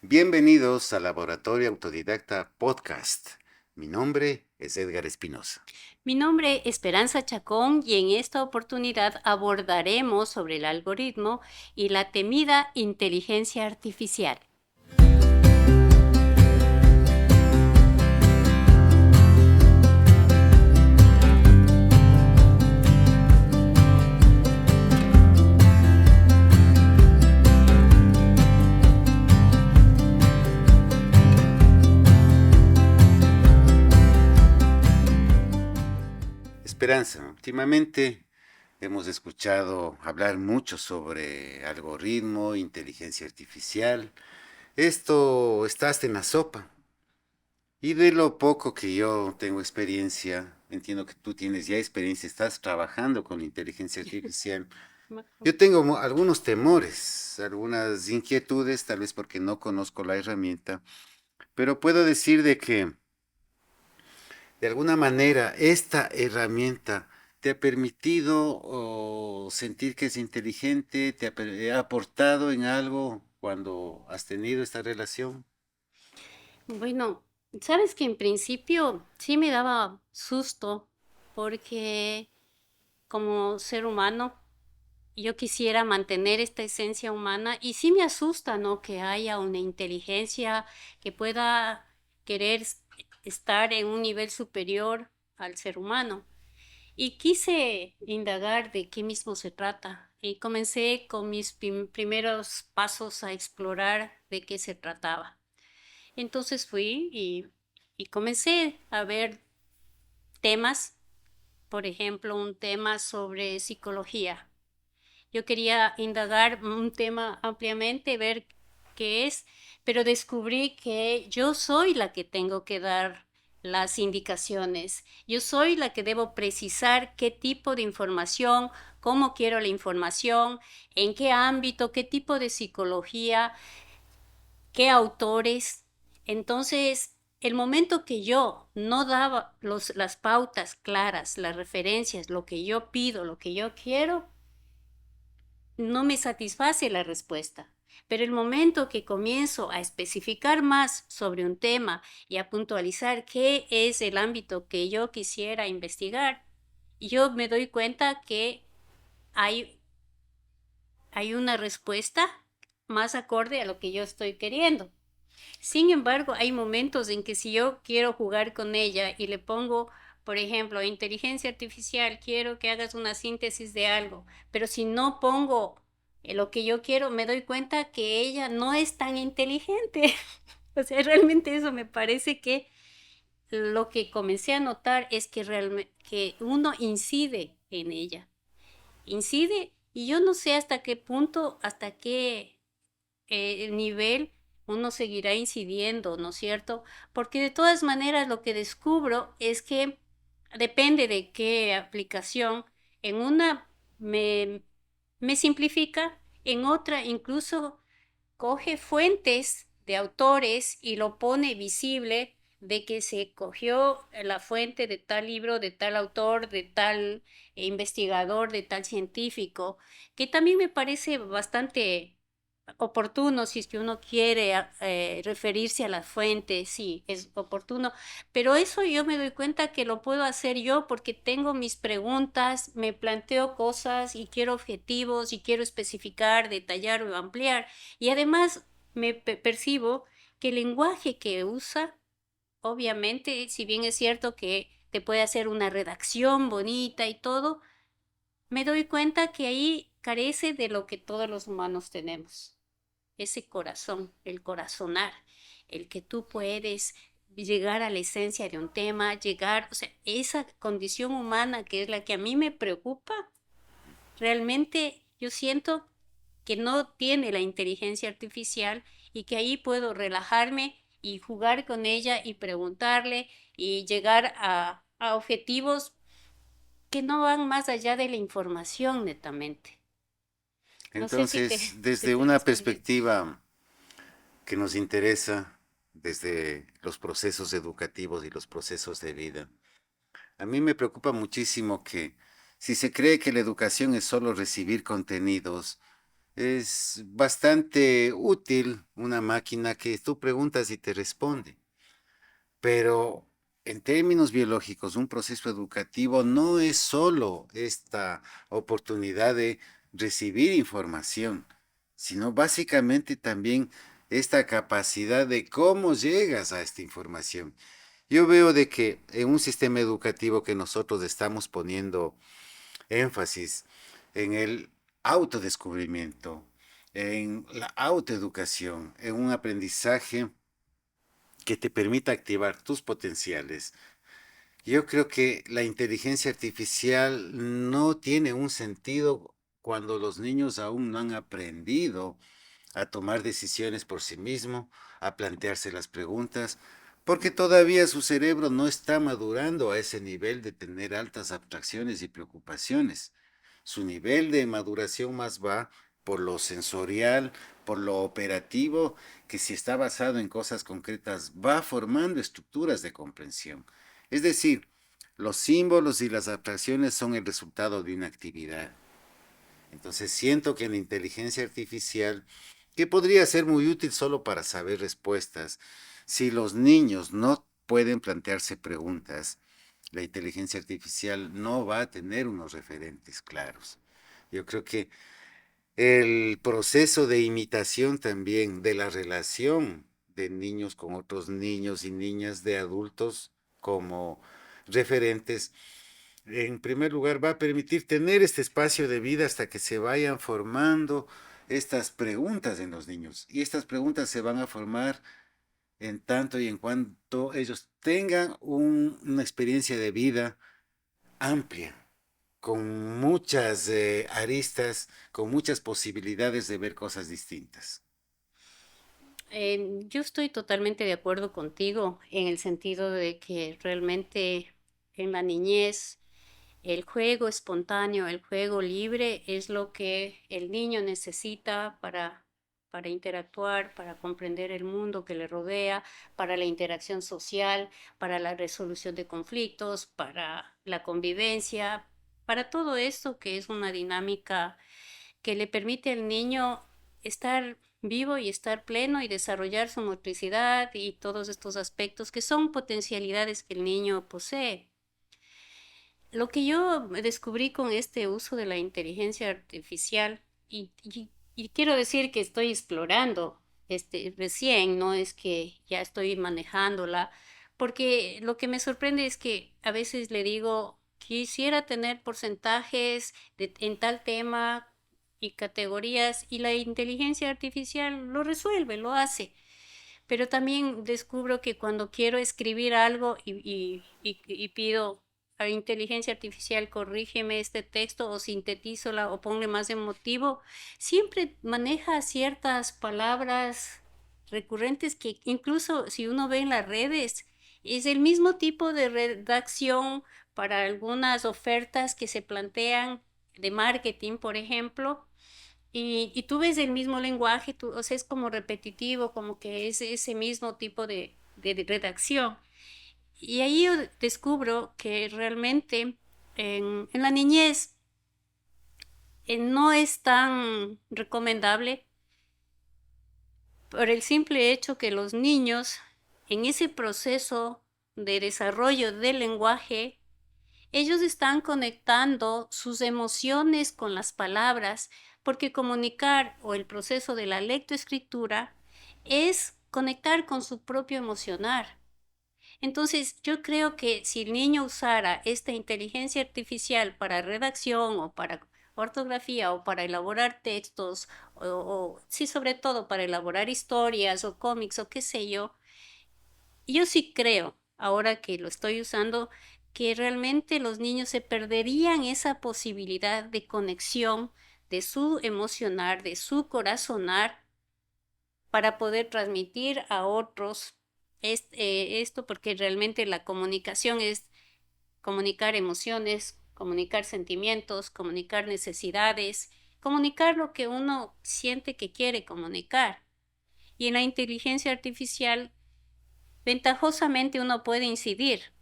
Bienvenidos al Laboratorio Autodidacta Podcast. Mi nombre es Edgar Espinosa. Mi nombre es Esperanza Chacón y en esta oportunidad abordaremos sobre el algoritmo y la temida inteligencia artificial. Esperanza, últimamente hemos escuchado hablar mucho sobre algoritmo, inteligencia artificial. Esto está hasta en la sopa. Y de lo poco que yo tengo experiencia, entiendo que tú tienes ya experiencia, estás trabajando con la inteligencia artificial. Yo tengo algunos temores, algunas inquietudes, tal vez porque no conozco la herramienta, pero puedo decir de que de alguna manera esta herramienta te ha permitido sentir que es inteligente, ha aportado en algo cuando has tenido esta relación. Bueno, sabes que en principio sí me daba susto porque como ser humano yo quisiera mantener esta esencia humana y sí me asusta, ¿no? Que haya una inteligencia que pueda querer estar en un nivel superior al ser humano. Y quise indagar de qué mismo se trata y comencé con mis primeros pasos a explorar de qué se trataba. Entonces fui y comencé a ver temas, por ejemplo, un tema sobre psicología. Yo quería indagar un tema ampliamente, ver qué es, pero descubrí que yo soy la que tengo que dar las indicaciones. Yo soy la que debo precisar qué tipo de información, cómo quiero la información, en qué ámbito, qué tipo de psicología, qué autores. Entonces, el momento que yo no daba las pautas claras, las referencias, lo que yo pido, lo que yo quiero, no me satisface la respuesta. Pero el momento que comienzo a especificar más sobre un tema y a puntualizar qué es el ámbito que yo quisiera investigar, yo me doy cuenta que hay, hay una respuesta más acorde a lo que yo estoy queriendo. Sin embargo, hay momentos en que si yo quiero jugar con ella y le pongo, por ejemplo, inteligencia artificial, quiero que hagas una síntesis de algo, pero si no pongo lo que yo quiero, me doy cuenta que ella no es tan inteligente. O sea, realmente eso me parece que lo que comencé a notar es que realmente que uno incide en ella, incide y yo no sé hasta qué punto, hasta qué nivel uno seguirá incidiendo, ¿no es cierto? Porque de todas maneras lo que descubro es que depende de qué aplicación, en una me, me simplifica, en otra incluso coge fuentes de autores y lo pone visible de que se cogió la fuente de tal libro, de tal autor, de tal investigador, de tal científico, que también me parece bastante oportuno si es que uno quiere referirse a la fuente, sí, es oportuno, pero eso yo me doy cuenta que lo puedo hacer yo porque tengo mis preguntas, me planteo cosas y quiero objetivos y quiero especificar, detallar o ampliar. Y además me percibo que el lenguaje que usa, obviamente, si bien es cierto que te puede hacer una redacción bonita y todo, me doy cuenta que ahí carece de lo que todos los humanos tenemos, ese corazón, el corazonar, el que tú puedes llegar a la esencia de un tema, llegar, o sea, esa condición humana que es la que a mí me preocupa, realmente yo siento que no tiene la inteligencia artificial y que ahí puedo relajarme y jugar con ella y preguntarle y llegar a objetivos que no van más allá de la información netamente. No sé si te, Entonces, te desde estoy una respondiendo. perspectiva que nos interesa, desde los procesos educativos y los procesos de vida, a mí me preocupa muchísimo que si se cree que la educación es solo recibir contenidos, Es bastante útil una máquina que tú preguntas y te responde, pero en términos biológicos, un proceso educativo no es solo esta oportunidad de recibir información, sino básicamente también esta capacidad de cómo llegas a esta información. Yo veo de que en un sistema educativo que nosotros estamos poniendo énfasis en el autodescubrimiento, en la autoeducación, en un aprendizaje que te permita activar tus potenciales. Yo creo que la inteligencia artificial no tiene un sentido cuando los niños aún no han aprendido a tomar decisiones por sí mismo, a plantearse las preguntas, porque todavía su cerebro no está madurando a ese nivel de tener altas abstracciones y preocupaciones. Su nivel de maduración más va por lo sensorial, por lo operativo, que si está basado en cosas concretas, va formando estructuras de comprensión. Es decir, los símbolos y las abstracciones son el resultado de una actividad. Entonces siento que la inteligencia artificial, que podría ser muy útil solo para saber respuestas, si los niños no pueden plantearse preguntas, la inteligencia artificial no va a tener unos referentes claros. Yo creo que el proceso de imitación también de la relación de niños con otros niños y niñas de adultos como referentes, en primer lugar, va a permitir tener este espacio de vida hasta que se vayan formando estas preguntas en los niños. Y estas preguntas se van a formar en tanto y en cuanto ellos tengan una experiencia de vida amplia, con muchas aristas, con muchas posibilidades de ver cosas distintas. Yo estoy totalmente de acuerdo contigo en el sentido de que realmente en la niñez el juego espontáneo, el juego libre es lo que el niño necesita para interactuar, para comprender el mundo que le rodea, para la interacción social, para la resolución de conflictos, para la convivencia, para todo esto que es una dinámica que le permite al niño estar vivo y estar pleno y desarrollar su motricidad y todos estos aspectos que son potencialidades que el niño posee. Lo que yo descubrí con este uso de la inteligencia artificial, y quiero decir que estoy explorando recién, no es que ya estoy manejándola, porque lo que me sorprende es que a veces le digo, quisiera tener porcentajes en tal tema y categorías, y la inteligencia artificial lo resuelve, lo hace. Pero también descubro que cuando quiero escribir algo y pido a inteligencia artificial, corrígeme este texto o sintetízola o ponle más emotivo, siempre maneja ciertas palabras recurrentes que incluso si uno ve en las redes, es el mismo tipo de redacción para algunas ofertas que se plantean de marketing, por ejemplo, y tú ves el mismo lenguaje, o sea, es como repetitivo, como que es ese mismo tipo de redacción. Y ahí yo descubro que realmente en la niñez no es tan recomendable por el simple hecho que los niños en ese proceso de desarrollo del lenguaje ellos están conectando sus emociones con las palabras, porque comunicar o el proceso de la lectoescritura es conectar con su propio emocionar. Entonces, yo creo que si el niño usara esta inteligencia artificial para redacción o para ortografía o para elaborar textos, sí, sobre todo para elaborar historias o cómics o qué sé yo sí creo, ahora que lo estoy usando, que realmente los niños se perderían esa posibilidad de conexión de su emocionar, de su corazonar, para poder transmitir a otros esto, porque realmente la comunicación es comunicar emociones, comunicar sentimientos, comunicar necesidades, comunicar lo que uno siente que quiere comunicar. Y en la inteligencia artificial ventajosamente uno puede incidir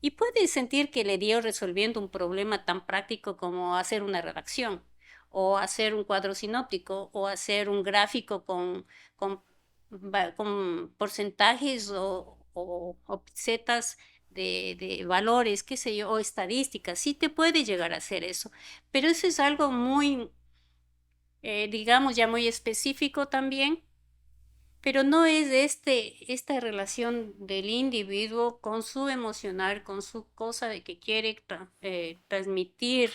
y puede sentir que le dio resolviendo un problema tan práctico como hacer una redacción o hacer un cuadro sinóptico, o hacer un gráfico con, con porcentajes o setas de valores, qué sé yo, o estadísticas. Sí te puede llegar a hacer eso, pero eso es algo muy, digamos, ya muy específico también, pero no es de esta relación del individuo con su emocional, con su cosa de que quiere transmitir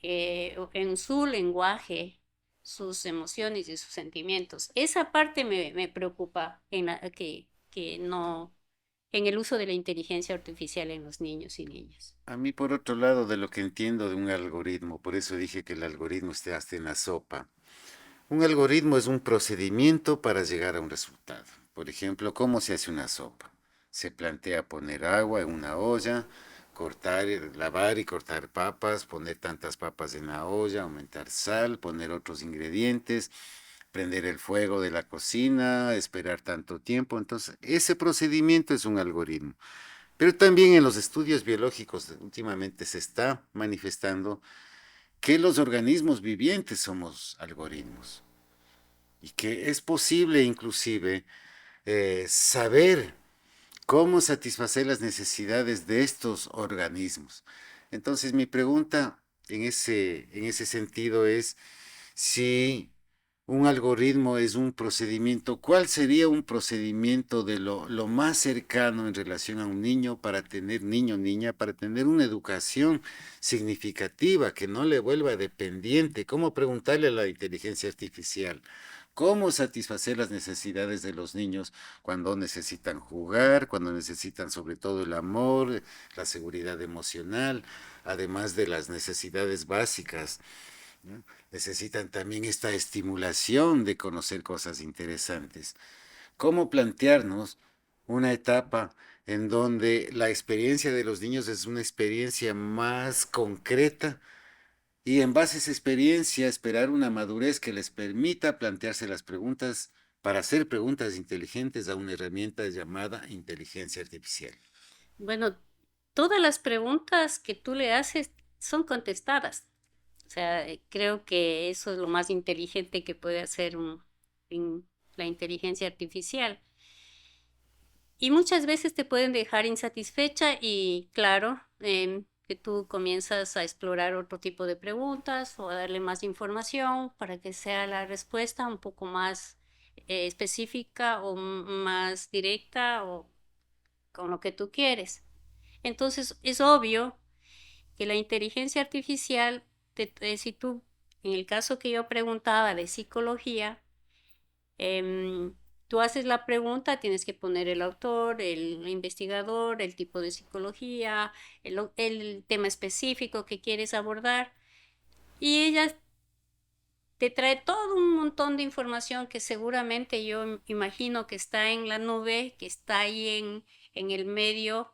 en su lenguaje sus emociones y sus sentimientos. Esa parte me preocupa que no, en el uso de la inteligencia artificial en los niños y niñas. A mí, por otro lado, de lo que entiendo de un algoritmo, por eso dije que el algoritmo esté hasta en la sopa. Un algoritmo es un procedimiento para llegar a un resultado. Por ejemplo, ¿cómo se hace una sopa? Se plantea poner agua en una olla, cortar, lavar y cortar papas, poner tantas papas en la olla, aumentar sal, poner otros ingredientes, prender el fuego de la cocina, esperar tanto tiempo. Entonces, ese procedimiento es un algoritmo. Pero también en los estudios biológicos últimamente se está manifestando que los organismos vivientes somos algoritmos y que es posible inclusive saber cómo satisfacer las necesidades de estos organismos. Entonces mi pregunta en ese sentido es si un algoritmo es un procedimiento, ¿cuál sería un procedimiento de lo más cercano en relación a un niño para tener niño o niña, para tener una educación significativa, que no le vuelva dependiente? ¿Cómo preguntarle a la inteligencia artificial? ¿Cómo satisfacer las necesidades de los niños cuando necesitan jugar, cuando necesitan sobre todo el amor, la seguridad emocional, además de las necesidades básicas? ¿No? Necesitan también esta estimulación de conocer cosas interesantes. ¿Cómo plantearnos una etapa en donde la experiencia de los niños es una experiencia más concreta y en base a esa experiencia esperar una madurez que les permita plantearse las preguntas para hacer preguntas inteligentes a una herramienta llamada inteligencia artificial? Bueno, todas las preguntas que tú le haces son contestadas. O sea, creo que eso es lo más inteligente que puede hacer la inteligencia artificial. Y muchas veces te pueden dejar insatisfecha y claro, que tú comienzas a explorar otro tipo de preguntas o a darle más información para que sea la respuesta un poco más específica o más directa o con lo que tú quieres. Entonces, es obvio que la inteligencia artificial, si tú, en el caso que yo preguntaba de psicología, tú haces la pregunta, tienes que poner el autor, el investigador, el tipo de psicología, el tema específico que quieres abordar, y ella te trae todo un montón de información que seguramente yo imagino que está en la nube, que está ahí en el medio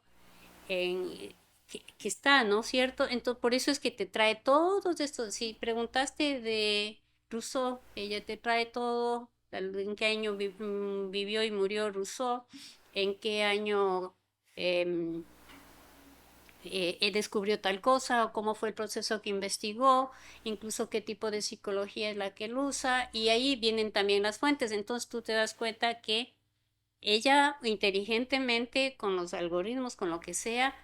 que está, ¿no? ¿Cierto? Entonces, por eso es que te trae todos estos, si preguntaste de Rousseau, ella te trae todo, en qué año vivió y murió Rousseau, en qué año em, descubrió tal cosa, o cómo fue el proceso que investigó, incluso qué tipo de psicología es la que él usa, y ahí vienen también las fuentes, entonces tú te das cuenta que ella inteligentemente, con los algoritmos, con lo que sea,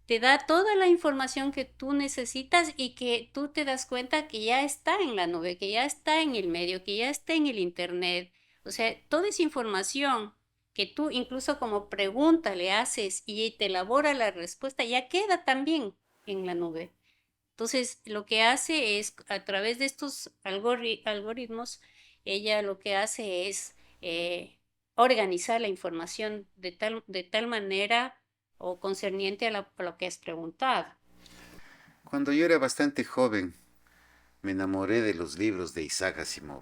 te da toda la información que tú necesitas y que tú te das cuenta que ya está en la nube, que ya está en el medio, que ya está en el internet. O sea, toda esa información que tú incluso como pregunta le haces y te elabora la respuesta, ya queda también en la nube. Entonces, lo que hace es, a través de estos algoritmos, ella lo que hace es organizar la información de tal manera o concerniente a lo que has preguntado. Cuando yo era bastante joven, me enamoré de los libros de Isaac Asimov,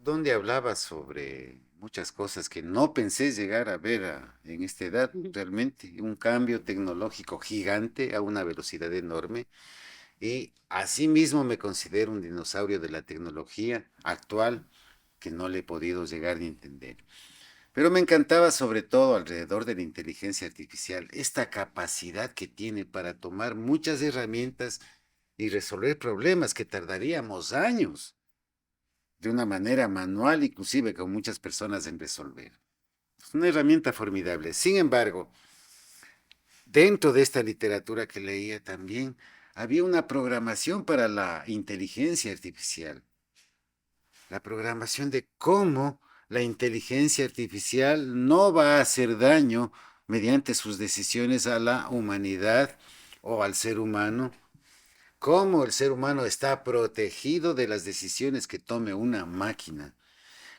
donde hablaba sobre muchas cosas que no pensé llegar a ver en esta edad, realmente, un cambio tecnológico gigante a una velocidad enorme, y asimismo me considero un dinosaurio de la tecnología actual que no le he podido llegar ni entender. Pero me encantaba sobre todo alrededor de la inteligencia artificial, esta capacidad que tiene para tomar muchas herramientas y resolver problemas que tardaríamos años de una manera manual, inclusive con muchas personas en resolver. Es una herramienta formidable. Sin embargo, dentro de esta literatura que leía también, había una programación para la inteligencia artificial. La programación de cómo la inteligencia artificial no va a hacer daño mediante sus decisiones a la humanidad o al ser humano, cómo el ser humano está protegido de las decisiones que tome una máquina,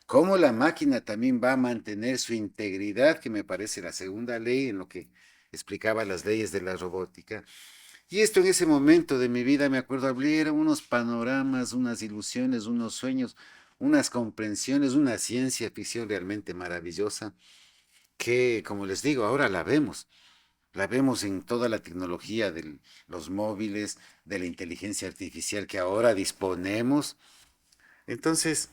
cómo la máquina también va a mantener su integridad, que me parece la segunda ley en lo que explicaba las leyes de la robótica. Y esto en ese momento de mi vida, me acuerdo, eran unos panoramas, unas ilusiones, unos sueños, unas comprensiones, una ciencia ficción realmente maravillosa, que, como les digo, ahora la vemos en toda la tecnología de los móviles, de la inteligencia artificial que ahora disponemos. Entonces,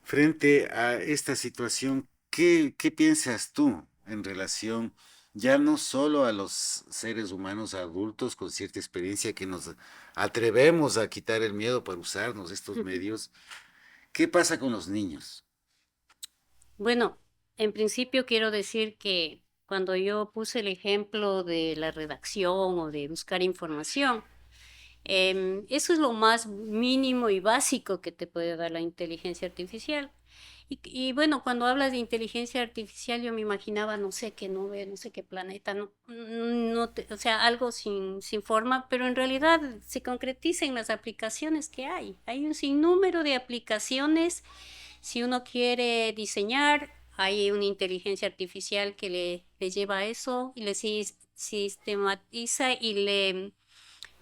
frente a esta situación, ¿qué piensas tú en relación ya no solo a los seres humanos adultos con cierta experiencia que nos atrevemos a quitar el miedo para usarnos estos medios? ¿Qué pasa con los niños? Bueno, en principio quiero decir que cuando yo puse el ejemplo de la redacción o de buscar información, eso es lo más mínimo y básico que te puede dar la inteligencia artificial. Y bueno, cuando hablas de inteligencia artificial, yo me imaginaba, no sé qué nube, no sé qué planeta, o sea, algo sin forma, pero en realidad se concretiza en las aplicaciones que hay. Hay un sinnúmero de aplicaciones. Si uno quiere diseñar, hay una inteligencia artificial que le lleva a eso y le sistematiza y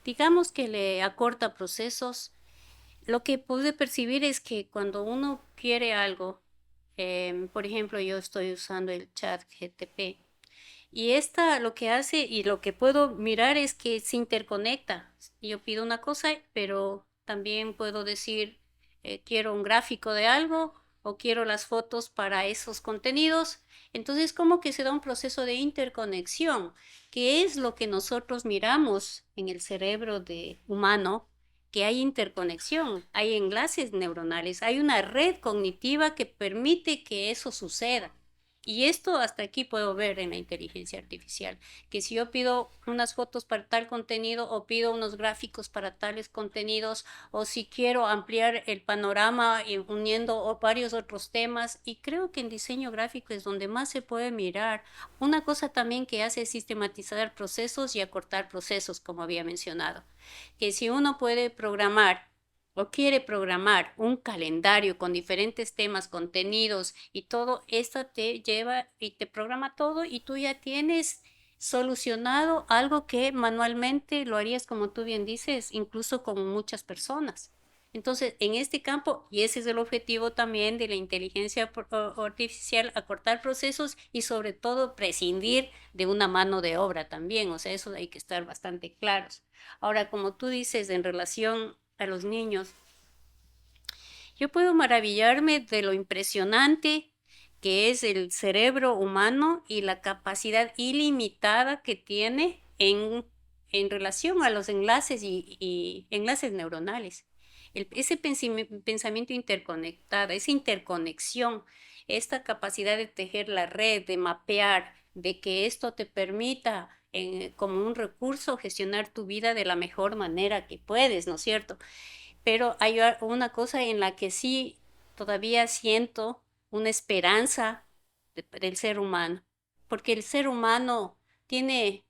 digamos que le acorta procesos. Lo que pude percibir es que cuando uno quiere algo, por ejemplo, yo estoy usando el chat GTP y esta lo que hace y lo que puedo mirar es que se interconecta. Yo pido una cosa, pero también puedo decir, quiero un gráfico de algo o quiero las fotos para esos contenidos. Entonces, como que se da un proceso de interconexión, que es lo que nosotros miramos en el cerebro de humano, que hay interconexión, hay enlaces neuronales, hay una red cognitiva que permite que eso suceda. Y esto hasta aquí puedo ver en la inteligencia artificial, que si yo pido unas fotos para tal contenido o pido unos gráficos para tales contenidos o si quiero ampliar el panorama uniendo varios otros temas, y creo que en diseño gráfico es donde más se puede mirar. Una cosa también que hace es sistematizar procesos y acortar procesos, como había mencionado, que si uno puede programar o quiere programar un calendario con diferentes temas, contenidos y todo, esto te lleva y te programa todo y tú ya tienes solucionado algo que manualmente lo harías, como tú bien dices, incluso con muchas personas. Entonces, en este campo, y ese es el objetivo también de la inteligencia artificial, acortar procesos y sobre todo prescindir de una mano de obra también, o sea, eso hay que estar bastante claros. Ahora, como tú dices, en relación a los niños, yo puedo maravillarme de lo impresionante que es el cerebro humano y la capacidad ilimitada que tiene en relación a los enlaces y enlaces neuronales. Ese pensamiento interconectado, esa interconexión, esta capacidad de tejer la red, de mapear, de que esto te permita como un recurso gestionar tu vida de la mejor manera que puedes, ¿no es cierto? Pero hay una cosa en la que sí todavía siento una esperanza del ser humano, porque el ser humano tiene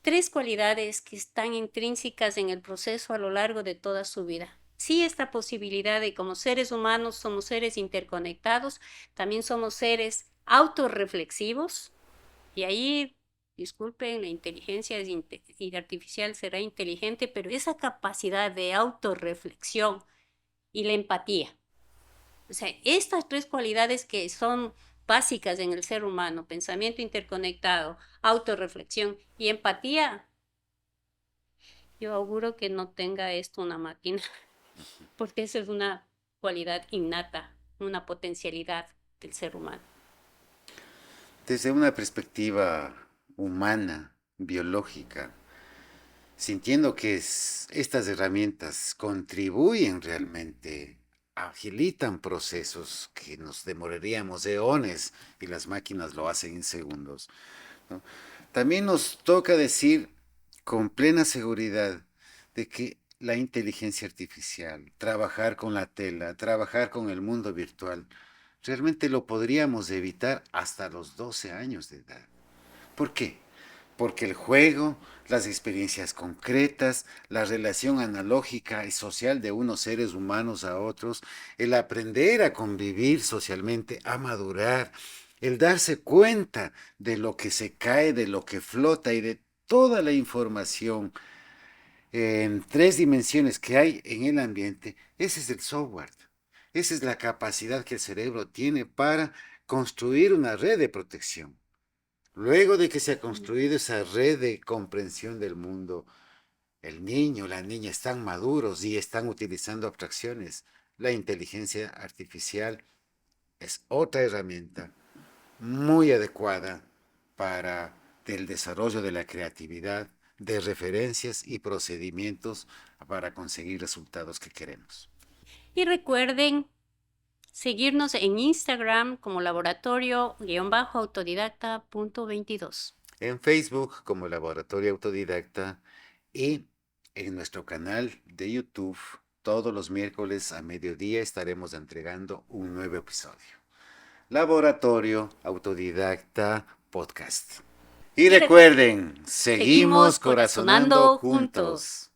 tres cualidades que están intrínsecas en el proceso a lo largo de toda su vida. Sí, esta posibilidad de como seres humanos somos seres interconectados, también somos seres autorreflexivos, y ahí, disculpen, la inteligencia y artificial será inteligente, pero esa capacidad de autorreflexión y la empatía. O sea, estas tres cualidades que son básicas en el ser humano, pensamiento interconectado, autorreflexión y empatía, yo auguro que no tenga esto una máquina, porque esa es una cualidad innata, una potencialidad del ser humano. Desde una perspectiva humana, biológica, sintiendo que estas herramientas contribuyen realmente, agilitan procesos que nos demoraríamos eones y las máquinas lo hacen en segundos, ¿no? También nos toca decir con plena seguridad de que la inteligencia artificial, trabajar con la tela, trabajar con el mundo virtual, realmente lo podríamos evitar hasta los 12 años de edad. ¿Por qué? Porque el juego, las experiencias concretas, la relación analógica y social de unos seres humanos a otros, el aprender a convivir socialmente, a madurar, el darse cuenta de lo que se cae, de lo que flota y de toda la información en tres dimensiones que hay en el ambiente, ese es el software. Esa es la capacidad que el cerebro tiene para construir una red de protección. Luego de que se ha Mm. construido esa red de comprensión del mundo, el niño, la niña están maduros y están utilizando abstracciones. La inteligencia artificial es otra herramienta muy adecuada para el desarrollo de la creatividad, de referencias y procedimientos para conseguir resultados que queremos. Y recuerden seguirnos en Instagram como laboratorio-autodidacta.22. En Facebook como Laboratorio Autodidacta y en nuestro canal de YouTube todos los miércoles a mediodía estaremos entregando un nuevo episodio. Laboratorio Autodidacta Podcast. Y Y recuerden, recuerden, seguimos seguimos corazonando corazonando juntos. juntos.